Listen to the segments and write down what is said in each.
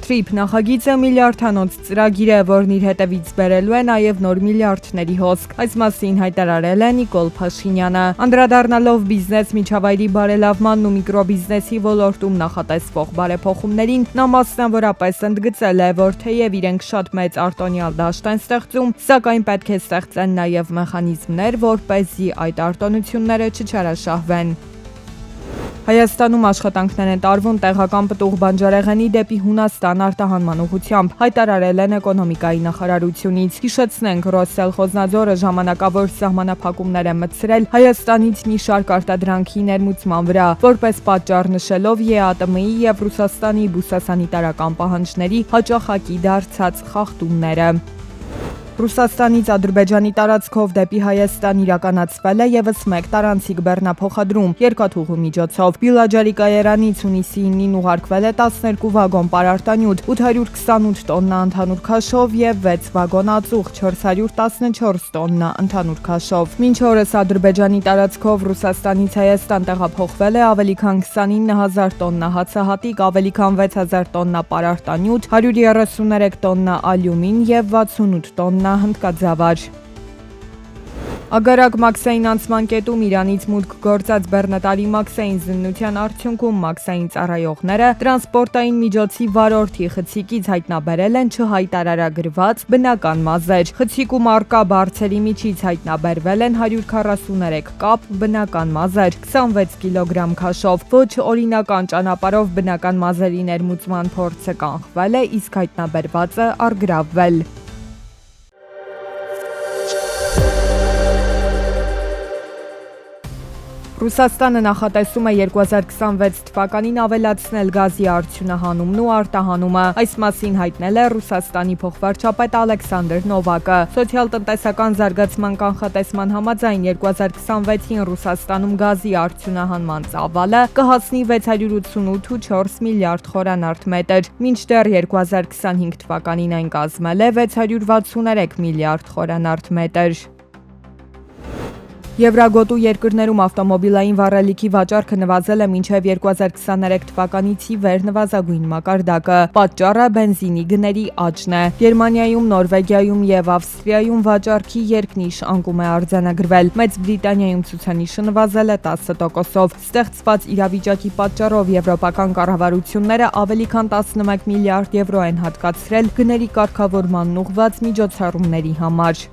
Trip նախագիծը միլիարդանոց ծրագիր է, որն իր հետևից բերելու է նաև նոր միլիարդների հոսք։ Այս մասին հայտարարել է Նիկոլ Փաշինյանը։ Անդրադառնալով բիզնես միջավայրի բարելավմանն ու միկրոբիզնեսի ոլորտում նախատեսվող բարեփոխումներին, նա մասնավորապես ընդգծել է, որ թեև իրենք շատ մեծ արտոնյալ դաշտ են ստեղծում, սակայն պետք է ստեղծեն նաև մեխանիզմներ, որպեսզի այդ արտոնությունները չչարաշահվեն։ Հայաստանում աշխատանքներ են տարվում տեղական պտուղ բանջարեղենի դեպի Հունաստան արտահանման ուղղությամբ, հայտարարել են էկոնոմիկայի նախարարությունից։ Հիշեցնենք, Ռոսել Խոզնաձորը ժամանակավոր սահմանափակումներ է մտցրել Հայաստանից մի շարք արտադրանքի ներմուծման վրա, որպես պատճառ նշելով ԵԱՏՄ-ի և Ռուսաստանի բուսասանիտարական պահանջների հաճախակի դարձած խախտումները։ Ռուսաստանից Ադրբեջանի տարածքով դեպի Հայաստան իրականացվել է ևս մեկ տարանցիկ բեռնափոխադրում երկաթուղու միջոցով։ Բիլաջարի կայարանից հունիսի 9-ին ուղարկվել է 12 վագոն պարարտանյութ, 828 տոննա ընդհանուր քաշով և 6 վագոն ածուխ, 414 տոննա ընդհանուր քաշով։ Մինչ օրս Ադրբեջանի տարածքով Ռուսաստանից Հայաստան տեղափոխվել է ավելի քան 29,000 տոննա հացահատիկ, ավելի քան 6,000 տոննա պարարտանյութ, 133 տոննա ալյումին և 68 տոննա հնդկաձավար։ Ագարակ մաքսային անցման կետում Իրանից մուտք գործած բեռնատարի մաքսային զննության արդյունքում մաքսային ծառայողները տրանսպորտային միջոցի վարորդի խցիկից հայտնաբերել են չհայտարարագրված բնական մազեր։ Խցիկում առկա բարձերի միջից հայտնաբերվել են 143 կապ բնական մազեր, 26 կիլոգրամ քաշով։ Ոչ օրինական ճանապարհով բնական մազերի ներմուծման փորձը կանխվել է, իսկ հայտնաբերվածը առգրավվել։ Ռուսաստանը նախատեսում է 2026 թվականին ավելացնել գազի արդյունահանումն ու արտահանումը։ Այս մասին հայտնել է Ռուսաստանի փոխվարչապետ Ալեքսանդր Նովակը։ Սոցիալ-տնտեսական զարգացման կանխատեսման համաձայն 2026-ին Ռուսաստանում գազի արդյունահանման ծավալը կհասնի 688,4 միլիարդ խորանարդ մետր, մինչդեռ 2025 թվականին այն կազմել է 663 միլիարդ խորանարդ մետր։ Եվրագոտու երկրներում ավտոմոբիլային վառելիքի վաճառքը նվազել է մինչև 2023 թվականից ի վեր նվազագույն մակարդակը։ Պատճառը բենզինի գների աճն է։ Գերմանիայում, Նորվեգիայում և Ավստրիայում վաճառքի երկնիշ անկում է արձանագրվել։ Մեծ Բրիտանիայում ցուցանիշը նվազել է 10%-ով։ Ստեղծված իրավիճակի պատճառով եվրոպական կառավարությունները ավելի քան 11 միլիարդ եվրո են հատկացրել գների կարգավորմանն ուղղված միջոցառումների համար։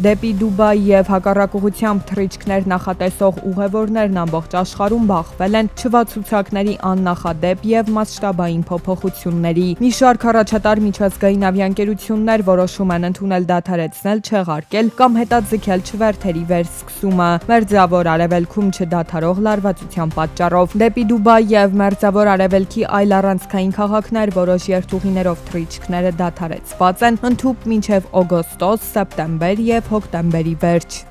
Դեպի Դուբայ և հակառակ ուղղությամբ թռիչքներ նախատեսող ուղևորներն ամբողջ աշխարհում բախվել են չվացուցակների աննախադեպ և մասշտաբային փոփոխությունների։ Մի շարք առաջատար միջազգային ավիաընկերություններ որոշում են ընդունել դադարեցնել չեղարկել կամ հետաձգել չվերթերի վերսկսումը Մերձավոր Արևելքում չդադարող լարվածության պատճառով։ Դեպի Դուբայ և Մերձավոր Արևելքի այլ առանցքային քաղաքներ որոշ երթուղիներով թռիչքները դադարեցված են ընդհուպ մինչև օգոստոս, սեպտեմբեր և հոկտեմբերի վերջ։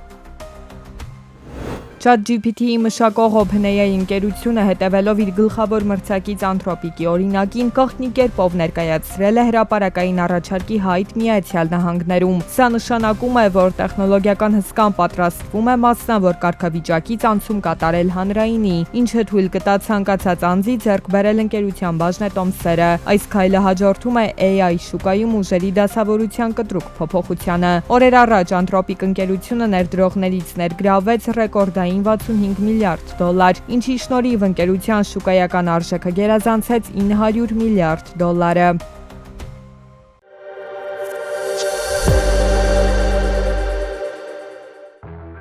ChatGPT-ի մշակող OpenAI ընկերությունը հետևելով իր գլխավոր մրցակից Anthropic-ի օրինակին գաղտնի կերպով ներկայացրել է հրապարակային առաջարկի հայտ Միացյալ Նահանգներում։ Սա նշանակում է, որ տեխնոլոգիական հսկան պատրաստվում է մասնավոր կարգավիճակից անցում կատարել հանրայինի, ինչը թույլ կտա ցանկացած անձի ձեռք բերել ընկերության բաժնետոմսերը։ Այս քայլը հաջորդում է AI շուկայում ուժերի դասավորության կտրուկ փոփոխությանը։ Օրեր առաջ Anthropic ընկերությունը ներդրողներից ներգրավեց ռեկորդային 65 միլիարդ դոլար, ինչի շնորհիվ ընկերության շուկայական արժեքը գերազանցեց 900 միլիարդ դոլարը։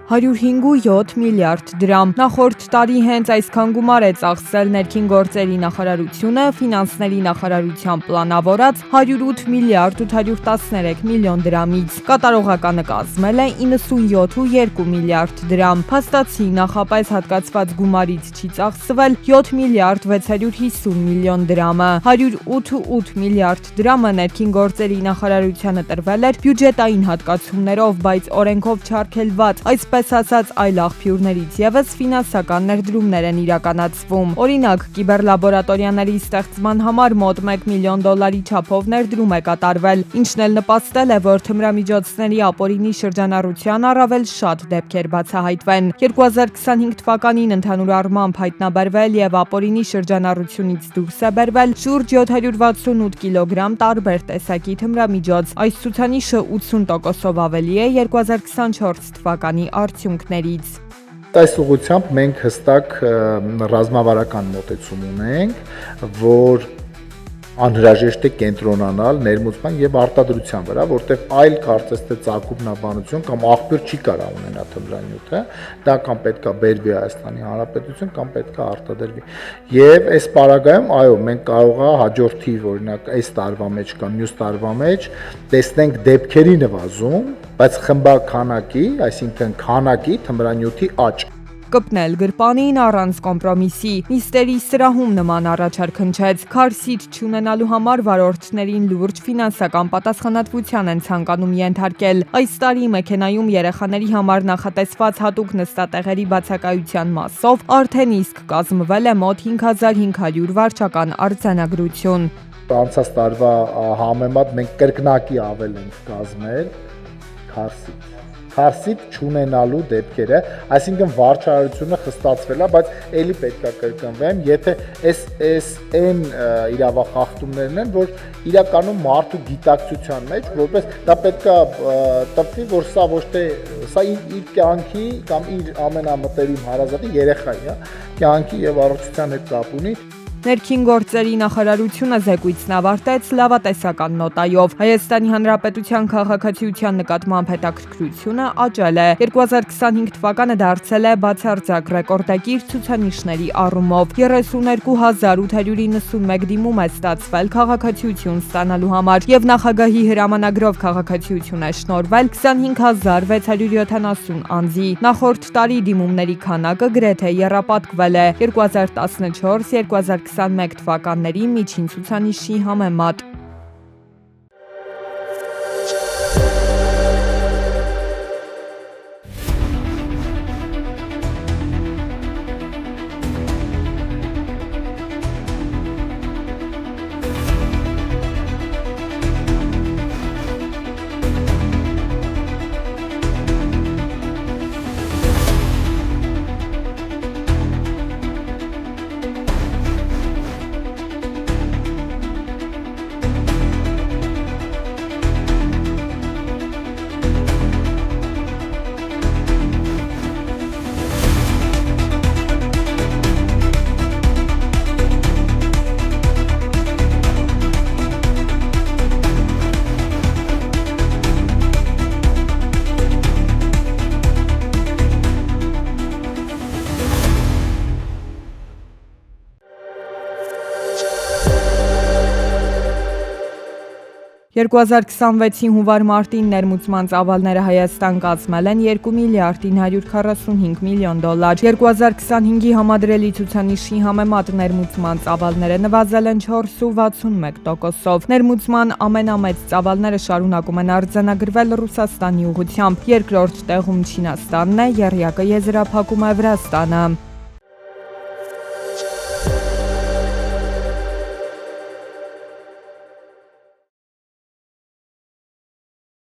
105.7 միլիարդ դրամ։ Նախորդ տարի հենց այսքան գումար է ծախսել ներքին գործերի նախարարությունը ֆինանսների նախարարության պլանավորած 108 միլիարդ 813 միլիոն դրամից։ Կատարողականը կազմել է 97.2 միլիարդ դրամ։ Փաստացի նախապես հատկացված գումարից չի ծախսվել 7 միլիարդ 650 միլիոն դրամը։ 108.8 միլիարդ դրամը ներքին գործերի նախարարությանը տրվել էր բյուջետային հատկացումներով, բայց օրենքով չարգելված, այսպես այսպես ասած այլ աղբյուրներից եւս ֆինանսական ներդրումներ են իրականացվում։ Օրինակ, կիբերլաբորատորիաների ստեղծման համար մոտ $1 միլիոն չափով ներդրում է կատարվել, ինչն էլ նպաստել է, որ թմրամիջոցների ապօրինի շրջանառության առավել շատ դեպքեր բացահայտվեն։ 2025 թվականին ընդհանուր առմամբ հայտնաբերվել եւ ապօրինի շրջանառությունից դուրս է բերվել շուրջ 768 կիլոգրամ տարբեր տեսակի թմրամիջոց։ Այս ցուցանիշը 80%-ով ավելի է 2024 թվականի արդյունքներից։ Այս ուղղությամբ մենք հստակ ռազմավարական մոտեցում ունենք, որ անհրաժեշտ է կենտրոնանալ ներմուծման եւ արտադրության վրա, որտեղ այլ կարծես թե ցակումնաբանություն կամ աղբյուր չի կարող ունենա թմրանյութը, դա կամ պետքա բերվի Հայաստանի Հանրապետություն, կամ պետքա արտադրվի։ Եվ այս պարագայում, այո, մենք կարող է հաջորդի, օրինակ, այս տարվա մեջ կամ մյուս տարվա մեջ տեսնենք դեպքերի նվազում, բայց խմբականակի, այսինքն քանակի թմրանյութի աճ։ Կպնել գրպանին առանց կոմպրոմիսի։ Նիստերի սրահում նման առաջարկ հնչեց։ Քարսիտ չունենալու համար վարորդներին լուրջ ֆինանսական պատասխանատվության են ցանկանում ենթարկել։ Այս տարի մեքենայում երեխաների համար նախատեսված հատուկ նստատեղերի բացակայության մասով արդեն իսկ կազմվել է մոտ 5500 վարչական արձանագրություն։ Անցած տարվա համեմատ մենք կրկնակի ավել ենք կազմել քարսիտ չունենալու դեպքերը, այսինքն վարչարությունը խստացվել է, բայց ելի պետք է կրկնվեմ, եթե այն իրավախախտումներն են, որ իրականում մարդու գիտակցության մեջ, որպես դա պետք է տպվի, որ սա ոչ թե սա իր կյանքի կամ իր ամենամտերիմ հարազատի երեխայի է, կյանքի եւ առողջության հետ կապ ունի։ Ներքին գործերի նախարարությունը զեկույցն ավարտեց լավատեսական նոտայով։ Հայաստանի Հանրապետության քաղաքացիության նկատմամբ հետաքրքրությունը աճել է։ 2025 թվականը դարձել է բացարձակ ռեկորդակիր ցուցանիշների առումով։ 32891 դիմում է ստացվել քաղաքացիություն ստանալու համար եւ նախագահի հրամանագրով քաղաքացիություն է շնորհվել 25670 անձի։ Նախորդ տարի դիմումների քանակը գրեթե եռապատկվել է 2014-2021 թվականների միջին ցուցանիշի համեմատ։ «2026-ի հունվար-մարտին ներմուծման ծավալները Հայաստան կազմել են $2 միլիարդ 945 միլիոն։ 2025-ի համադրելի ցուցանիշի համեմատ ներմուծման ծավալները նվազել են 4,61%-ով։ Ներմուծման ամենամեծ ծավալները շարունակում են արձանագրվել Ռուսաստանի ուղղությամբ, երկրորդ տեղում Չինաստանն է, եռյակը եզրափակում է Վրաստանը։